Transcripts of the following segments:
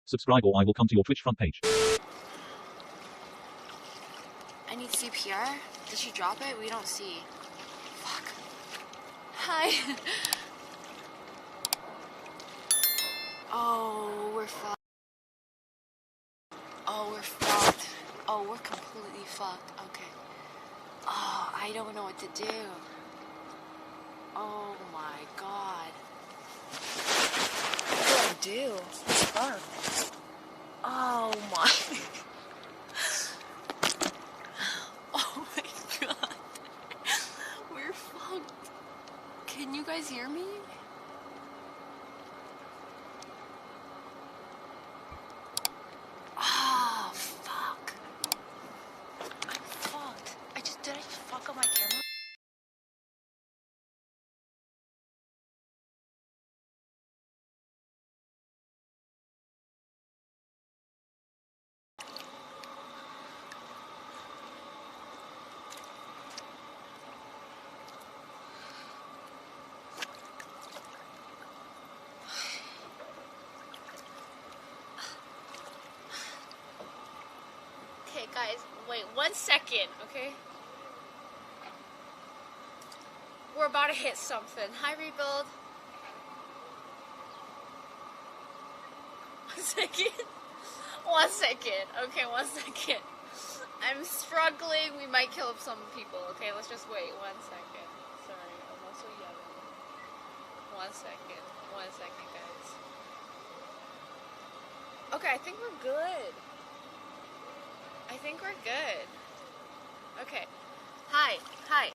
Subscribe or I will come to your Twitch front page. I need CPR? Did she drop it? We don't see. Fuck. Hi. Oh, we're fucked. Oh, we're fucked. Oh, we're completely fucked. Okay. Oh, I don't know what to do. Oh my god. What do I do? Fuck. Oh my. Oh my god. We're fucked. Can you guys hear me? Ah, fuck. I'm fucked. Did I just fuck up my camera? Okay, guys, wait 1 second, okay? We're about to hit something. Hi, Rebuild. 1 second. 1 second. Okay, 1 second. I'm struggling. We might kill some people. Okay, let's just wait 1 second. Sorry, I'm also yelling. 1 second. 1 second, guys. Okay, I think we're good. I think we're good. Okay. Hi. Hi.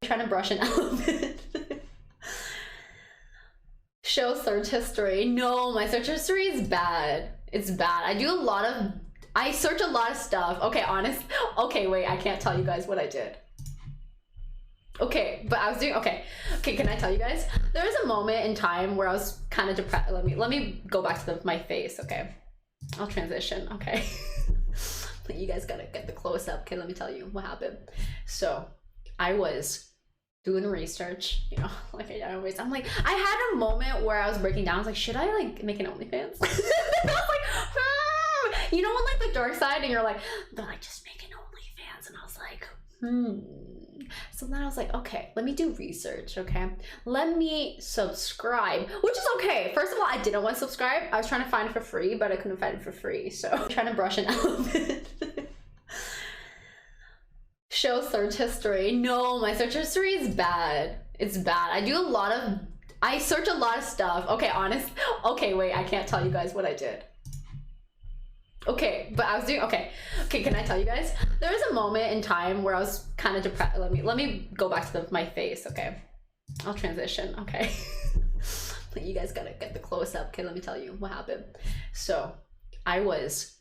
Trying to brush an elephant. Show search history. No, my search history is bad. It's bad. I search a lot of stuff. Okay, honest. Okay, wait, I can't tell you guys what I did. Okay, but I was doing, okay, can I tell you guys? There was a moment in time where I was kind of depressed. Let me go back to my face, okay? I'll transition, okay? You guys gotta get the close up. Okay, let me tell you what happened. So I was doing research, you know, like I'm like, I had a moment where I was breaking down. I was like, should I like make an OnlyFans? I was like, you know, on like the dark side, and you're like, just make an OnlyFans, and I was like, So then I was like, okay, let me do research, okay? Let me subscribe, which is okay. First of all, I didn't want to subscribe. I was trying to find it for free, but I couldn't find it for free. So I'm trying to brush an elephant. Show search history. No, my search history is bad. It's bad. I search a lot of stuff. Okay, honest. Okay, wait, I can't tell you guys what I did. Okay, but I was doing okay. Okay, can I tell you guys? There was a moment in time where I was kind of depressed. Let me go back to my face. Okay, I'll transition. Okay, you guys gotta get the close up. Okay, let me tell you what happened. So I was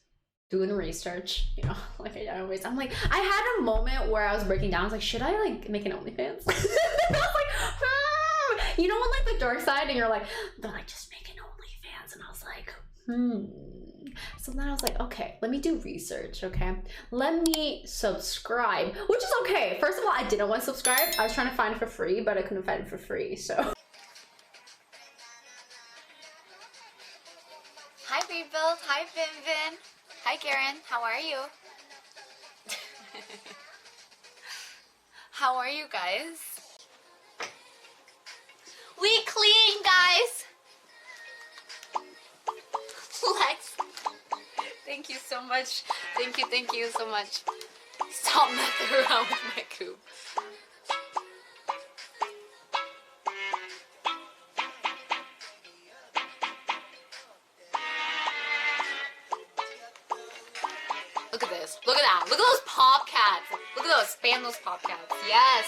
doing research, you know, like I always. I'm like, I had a moment where I was breaking down. I was like, should I like make an OnlyFans? I was like, you know, on like the dark side, and you're like, but I just make an OnlyFans, and I was like, So then I was like, okay, let me do research, okay? Let me subscribe, which is okay. First of all, I didn't want to subscribe. I was trying to find it for free, but I couldn't find it for free, so. Hi Rebuild, hi Vin. Hi Karen, how are you? How are you guys? We clean, guys! Lex, thank you so much. Thank you so much. Stop messing around with my coop. Look at this. Look at that. Look at those pop cats. Look at those. Spam those pop cats. Yes.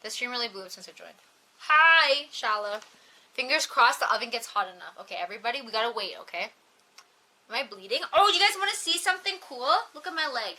The stream really blew up since I joined. Hi, Shala. Fingers crossed the oven gets hot enough. Okay, everybody, we gotta wait, okay? Am I bleeding? Oh, you guys want to see something cool? Look at my leg.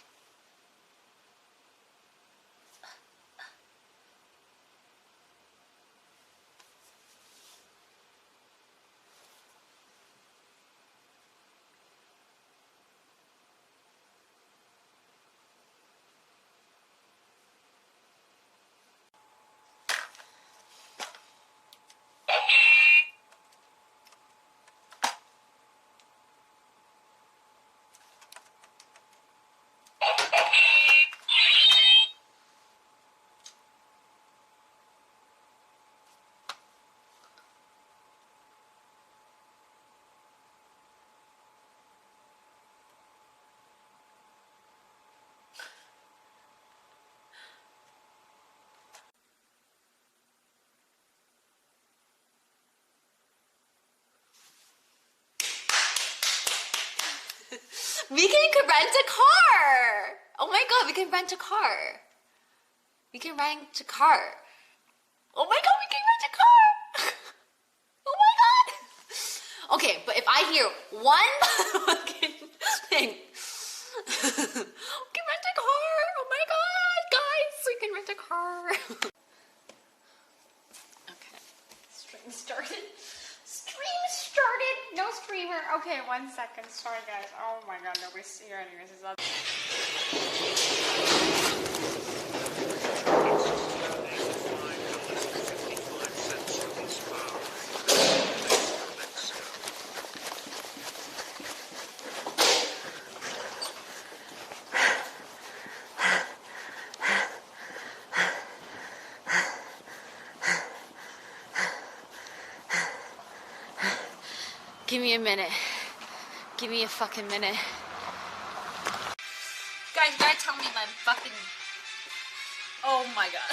We can rent a car! Oh my god, we can rent a car. We can rent a car. Oh my god, we can rent a car! Oh my god! Okay, but if I hear one fucking thing, we can rent a car! Oh my god, guys, we can rent a car! Okay, stream started. Stream started! No streamer. Okay, 1 second. Sorry, guys. Oh my god, nobody's here anyways. Is that... Give me a minute. Give me a fucking minute. Guys, you gotta tell me my fucking... Oh my god.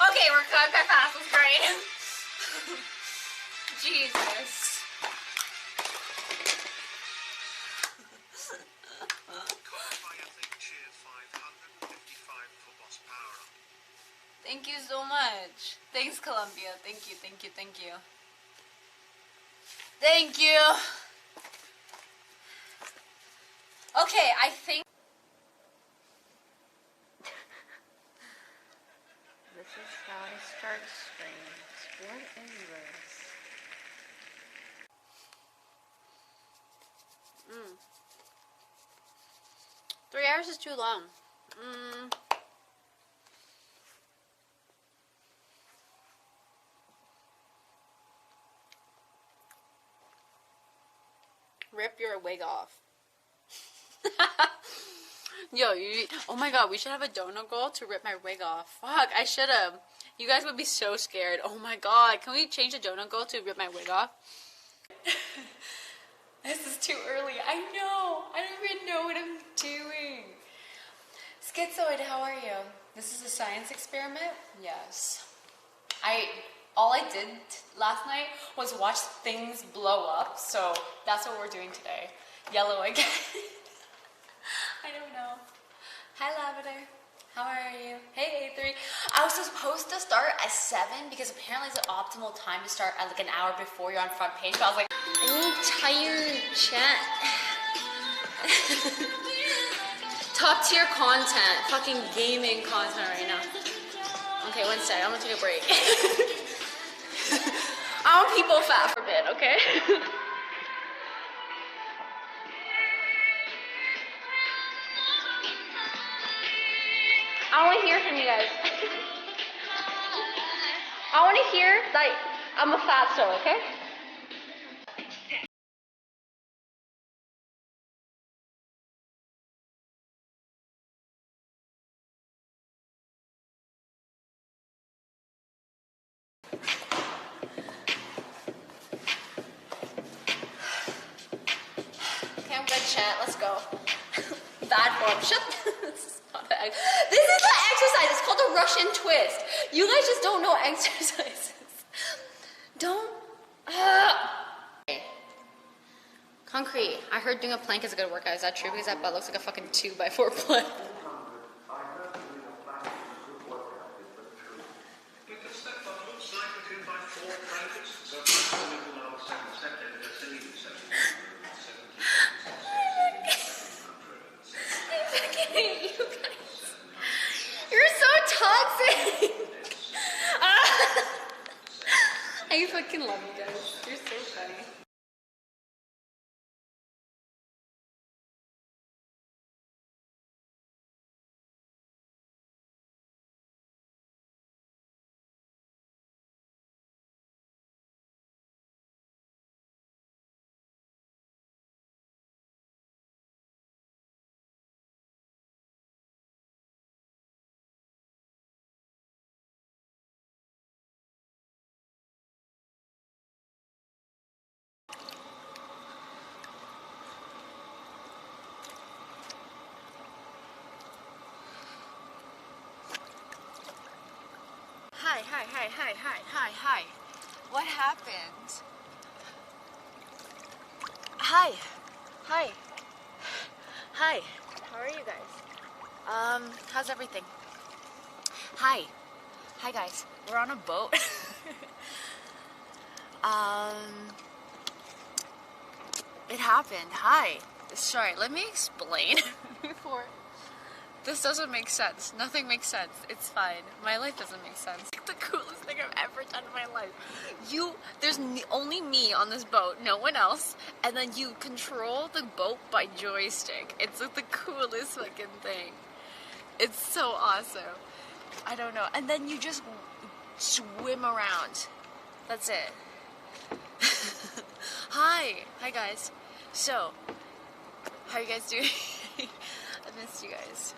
Okay, we're going quite fast. That's great. Jesus. Thank you so much. Thanks, Columbia. Thank you. Thank you. Okay, I think this is how I start streams. What is this? 3 hours is too long. Rip your wig off. Yo, oh my god, we should have a donut goal to rip my wig off. Fuck, I should have. You guys would be so scared. Oh my god, can we change the donut goal to rip my wig off? This is too early. I know. I don't even know what I'm doing. Schizoid, how are you? This is a science experiment? Yes. All I did last night was watch things blow up, so that's what we're doing today. Yellow again. I don't know. Hi, Lavender. How are you? Hey, A3. I was supposed to start at 7 because apparently it's the optimal time to start at like an hour before you're on front page. But I was like, I need tired chat. Top tier content. Fucking gaming content right now. Okay, one sec. I'm gonna take a break. I want people fat for a bit, okay? I want to hear from you guys. I want to hear, like, I'm a fat still, okay? Okay, I'm good, chat. Let's go. Bad form. Shut. This is not an This is an exercise. It's called a Russian twist. You guys just don't know exercises. Don't. Concrete. I heard doing a plank is a good workout. Is that true? Because that butt looks like a fucking 2x4 plank. You're so toxic. I fucking love you guys. You're so funny. Hi. What happened? Hi. How are you guys? How's everything? Hi guys. We're on a boat. It happened. Hi. Sorry, let me explain before. This doesn't make sense. Nothing makes sense. It's fine. My life doesn't make sense. The coolest thing I've ever done in my life. There's only me on this boat, no one else, and then you control the boat by joystick. It's like the coolest fucking thing. It's so awesome. I don't know. And then you just swim around. That's it. Hi guys. So, how are you guys doing? I missed you guys.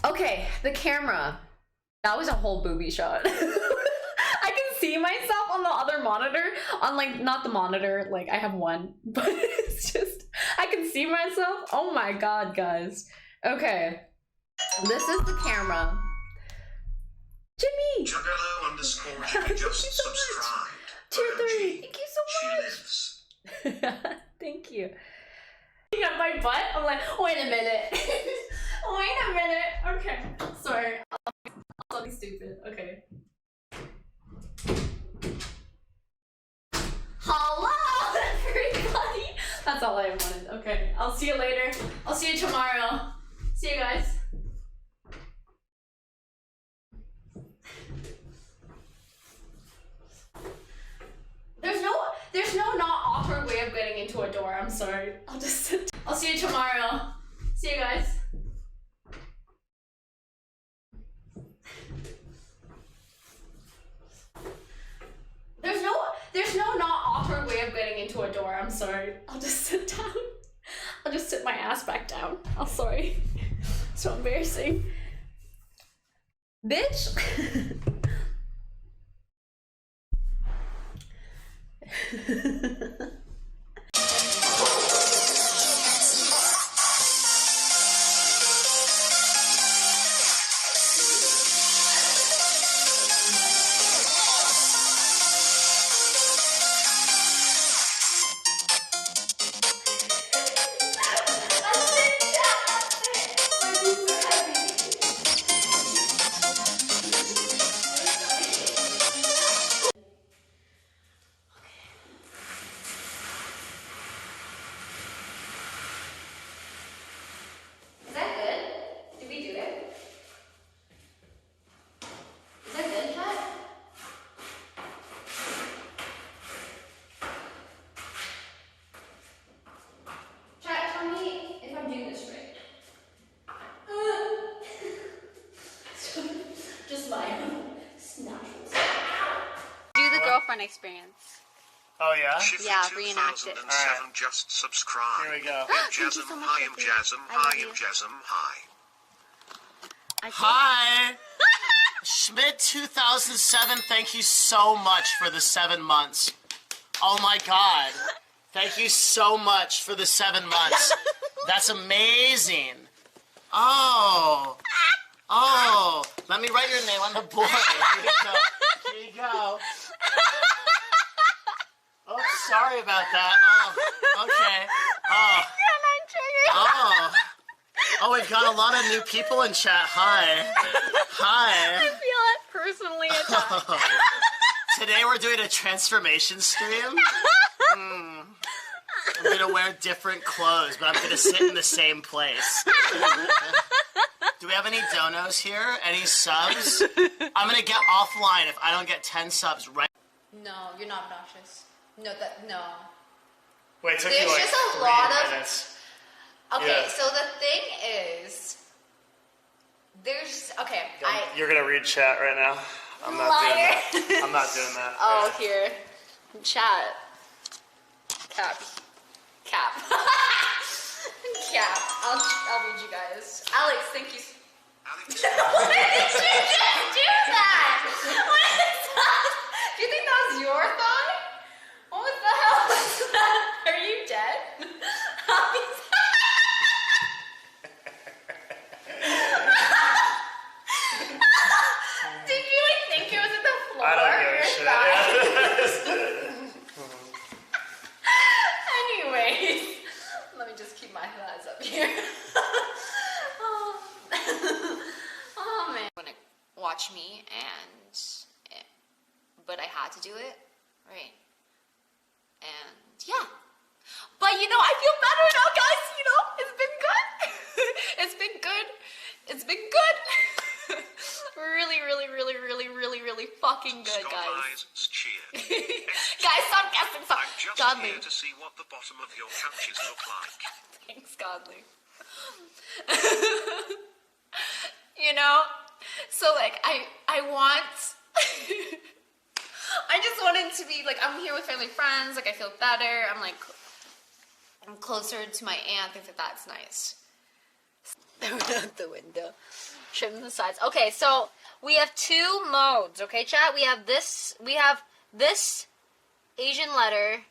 Okay, the camera. That was a whole booby shot. I can see myself on the other monitor. On like, not the monitor, like I have one, but it's just, I can see myself. Oh my god, guys. Okay, this is the camera. Jimmy! Juggalo_, you just subscribed. Tier 3, thank you so much. Thank you. At my butt, I'm like, wait a minute. Okay, sorry. I'll be stupid. Okay. Hello, everybody. That's all I wanted. Okay, I'll see you later. I'll see you tomorrow. See you guys. There's no not awkward way of getting into a door. I'm sorry. I'll just sit. I'll see you tomorrow. See you guys. There's no not awkward way of getting into a door. I'm sorry. I'll just sit down. I'll just sit my ass back down. I'm sorry. So embarrassing. Bitch. fun experience. Oh yeah? Shifty Yeah, reenact it. 2007 Alright. just subscribed. Here we go. Thank you Imjasm, so much, hi Sophie. Imjasm, I love hi you. Imjasm, hi. I think- Hi! Schmidt 2007, thank you so much for the 7 months. Oh my god. Thank you so much for the 7 months. That's amazing. Oh. Oh. Let me write your name on the board. Here you go. Here you go. Oh, sorry about that. Oh, okay. Oh. Oh. Oh, we've got a lot of new people in chat. Hi. Hi. I feel it personally attacked. Today we're doing a transformation stream. I'm gonna wear different clothes, but I'm gonna sit in the same place. Do we have any donos here? Any subs? I'm gonna get offline if I don't get 10 subs right. No, you're not obnoxious. No. Wait, it took There's you like just a 3 lot of- minutes. Okay, Yeah. so the thing is, You're gonna read chat right now. I'm not Liar. doing that. I'm not doing that. Oh, Yeah. here. Chat. Cap. Cap. I'll read you guys. Alex, thank you. Alex, Why did you just do that? What is that? Do you think that was your thought? What the hell was that? Are you dead? How is Did you think it was at the floor? I don't give or a your shit. thigh? Anyways, let me just keep my thighs up here. Oh man. Want to watch me, but I had to do it, right? And yeah. But I feel better now, guys. It's been good. It's been good. It's been good. Really, really, really, really, really, really fucking good, Scott guys. Eyes cheered. Guys, stop guessing. Stop. I'm just Godly. here to see what the bottom of your couches look like. Thanks, Godly. So I want. I just wanted to be I'm here with family friends. I feel better. I'm closer to my aunt. I think that's nice. Out the window. Trim the sides. Okay, so we have 2 modes. Okay, chat. We have this Asian letter.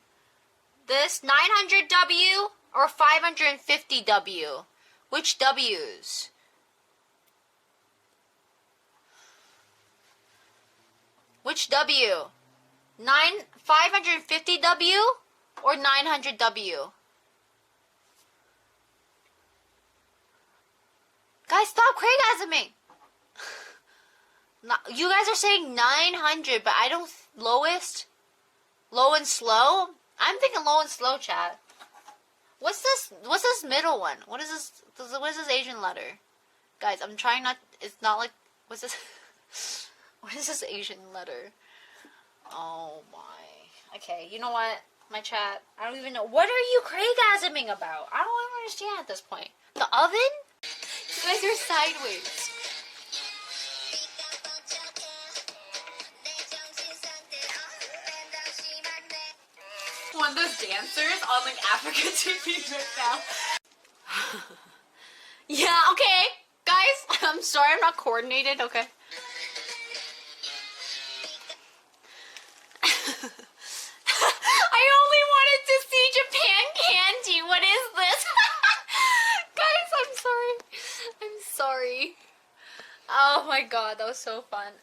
This 900W or 550W. Which W's? Which W? 550W or 900W? Guys, stop Craigasming! You guys are saying 900, but I don't... Lowest? Low and slow? I'm thinking low and slow, chat. What's this middle one? What is this Asian letter? Guys, I'm trying not... It's not like... What's this... What is this Asian letter? Oh my. Okay, you know what? My chat, I don't even know. What are you Craigasming about? I don't even understand at this point. The oven? You guys are sideways. One of those dancers on Africa TV right now. Yeah, okay. Guys, I'm sorry I'm not coordinated, okay? I only wanted to see Japan candy. What is this? Guys, I'm sorry. I'm sorry. Oh my god, that was so fun.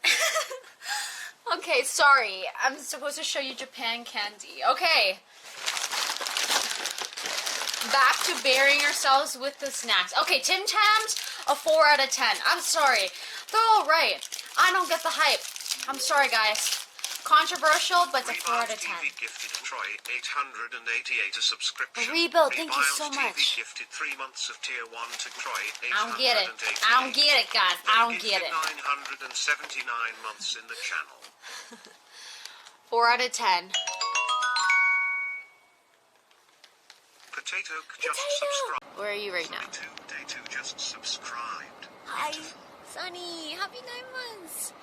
Okay, sorry. I'm supposed to show you Japan candy. Okay. Back to burying yourselves with the snacks. Okay, Tim Tams, a 4 out of 10. I'm sorry. They're all right. I don't get the hype. I'm sorry, guys. Controversial, but it's a 4 out of 10. TV gifted Troy 888 a subscription. Rebuild, thank you so Rebuild much. TV gifted 3 months of tier 1 to Troy 888. I don't get it. I don't get it, guys. I don't get it. 979 months in the channel. 4 out of 10. Potato just subscribed. Where are you right now? Day 2 just subscribed. Hi, Sunny. Happy 9 months.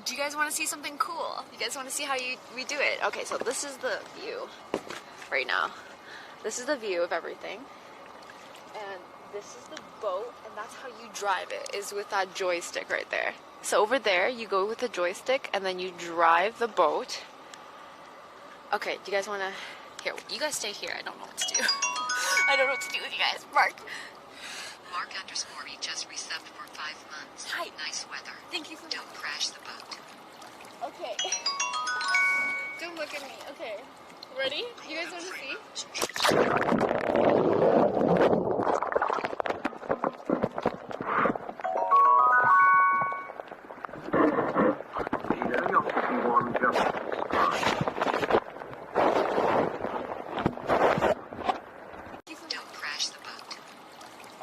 do you guys want to see something cool? You guys want to see how we do it? Okay, so this is the view right now. This is the view of everything. And this is the boat, and that's how you drive it, is with that joystick right there. So over there, you go with the joystick, and then you drive the boat. Okay, do you guys want to... Here, you guys stay here. I don't know what to do. I don't know what to do with you guys. Mark. Mark_E just resubbed for 5 months. Hi. Nice weather. Thank you so much. Don't crash the boat. Okay. Don't look at me. Okay. Ready? You guys want to see? Don't crash the boat.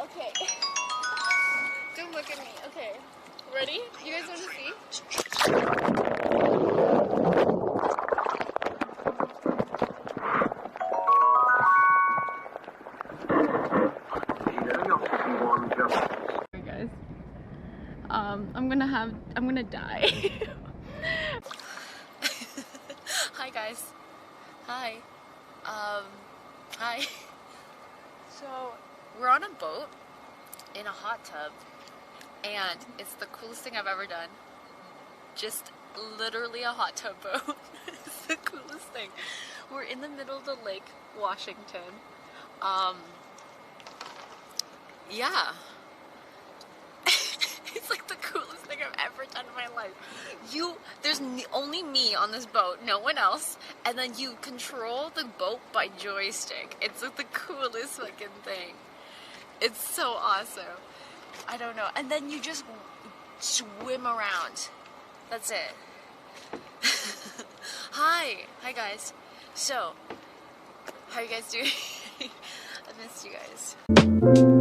Okay. Don't look at me. Okay. Ready? You guys want to see? Alright guys. I'm gonna die. Hi guys. Hi. Hi. So, we're on a boat in a hot tub, and it's the coolest thing I've ever done. Just literally a hot tub boat. It's the coolest thing. We're in the middle of the lake, Washington. Yeah. It's like the coolest thing I've ever done in my life. There's only me on this boat, no one else, and then you control the boat by joystick. It's like the coolest fucking thing. It's so awesome. I don't know. And then you just swim around. That's it. Hi guys. So, how you guys doing? I missed you guys.